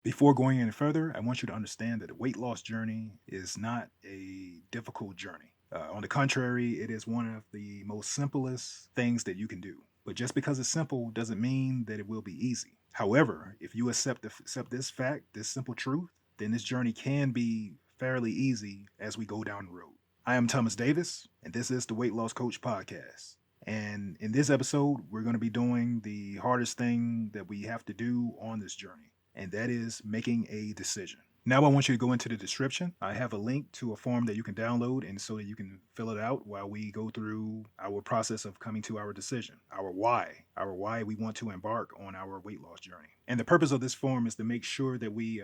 Before going any further, I want you to understand that the weight loss journey is not a difficult journey. On the contrary, it is one of the most simplest things that you can do. But just because it's simple doesn't mean that it will be easy. However, if you accept this fact, this simple truth, then this journey can be fairly easy as we go down the road. I am Thomas Davis, and this is the Weight Loss Coach Podcast. And in this episode, we're going to be doing the hardest thing that we have to do on this journey, and that is making a decision. Now, I want you to go into the description. I have a link to a form that you can download, and so that you can fill it out while we go through our process of coming to our decision, our why we want to embark on our weight loss journey. And the purpose of this form is to make sure that we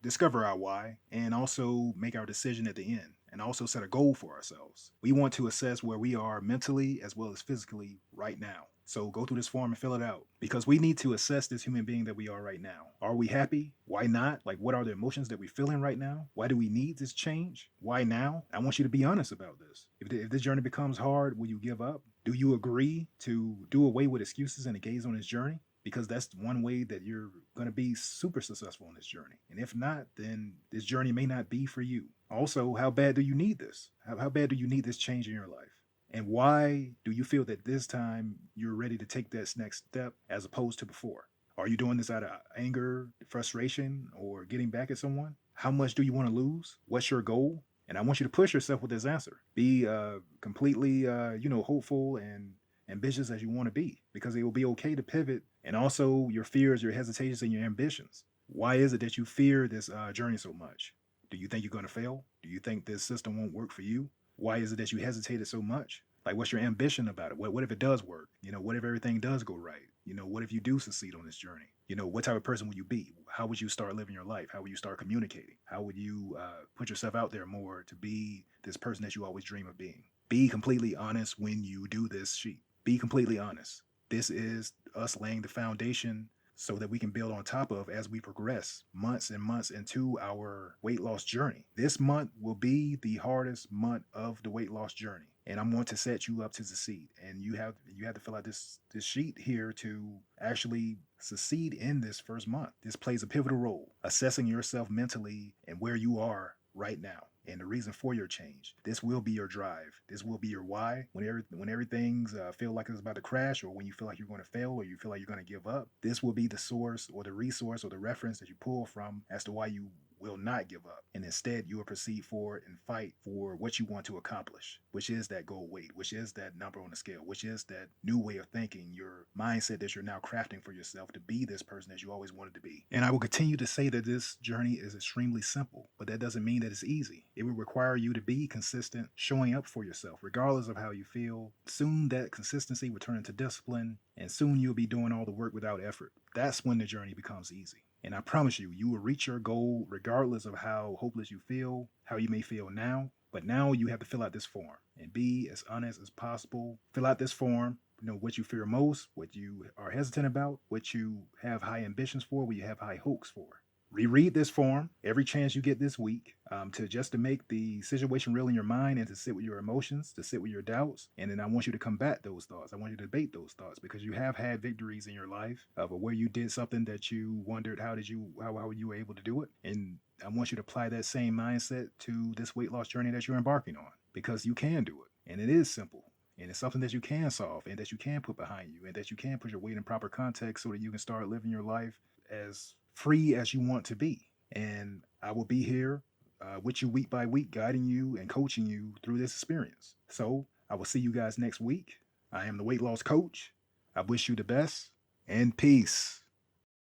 discover our why and also make our decision at the end and also set a goal for ourselves. We want to assess where we are mentally as well as physically right now. So go through this form and fill it out because we need to assess this human being that we are right now. Are we happy? Why not? Like, what are the emotions that we're feeling right now? Why do we need this change? Why now? I want you to be honest about this. If this journey becomes hard, will you give up? Do you agree to do away with excuses and engage on this journey? Because that's one way that you're going to be super successful in this journey. And if not, then this journey may not be for you. Also, how bad do you need this? How bad do you need this change in your life? And why do you feel that this time you're ready to take this next step as opposed to before? Are you doing this out of anger, frustration, or getting back at someone? How much do you want to lose? What's your goal? And I want you to push yourself with this answer. Be completely, hopeful and ambitious as you want to be, because it will be okay to pivot. And also your fears, your hesitations, and your ambitions. Why is it that you fear this journey so much? Do you think you're going to fail? Do you think this system won't work for you? Why is it that you hesitated so much? Like, what's your ambition about it? What if it does work? What if everything does go right? What if you do succeed on this journey? What type of person will you be? How would you start living your life? How would you start communicating? How would you put yourself out there more to be this person that you always dream of being? Be completely honest when you do this sheet. Be completely honest. This is us laying the foundation so that we can build on top of as we progress months and months into our weight loss journey. This month will be the hardest month of the weight loss journey. And I'm going to set you up to succeed. And you have to fill out this sheet here to actually succeed in this first month. This plays a pivotal role, assessing yourself mentally and where you are right now and the reason for your change. This will be your drive. This will be your why. When everything's feel like it's about to crash, or when you feel like you're going to fail, or you feel like you're going to give up, this will be the source or the resource or the reference that you pull from as to why you will not give up. And instead, you will proceed forward and fight for what you want to accomplish, which is that goal weight, which is that number on the scale, which is that new way of thinking, your mindset that you're now crafting for yourself to be this person that you always wanted to be. And I will continue to say that this journey is extremely simple, but that doesn't mean that it's easy. It will require you to be consistent, showing up for yourself, regardless of how you feel. Soon that consistency will turn into discipline, and soon you'll be doing all the work without effort. That's when the journey becomes easy. And I promise you, you will reach your goal regardless of how hopeless you feel, how you may feel now. But now you have to fill out this form and be as honest as possible. Fill out this form. What you fear most, what you are hesitant about, what you have high ambitions for, what you have high hopes for. Reread this form every chance you get this week, to make the situation real in your mind and to sit with your emotions, to sit with your doubts. And then I want you to combat those thoughts. I want you to debate those thoughts because you have had victories in your life of where you did something that you wondered how you were able to do it. And I want you to apply that same mindset to this weight loss journey that you're embarking on, because you can do it. And it is simple. And it's something that you can solve and that you can put behind you and that you can put your weight in proper context so that you can start living your life as free as you want to be. And I will be here with you week by week, guiding you and coaching you through this experience. So I will see you guys next week. I am the weight loss coach. I wish you the best and peace.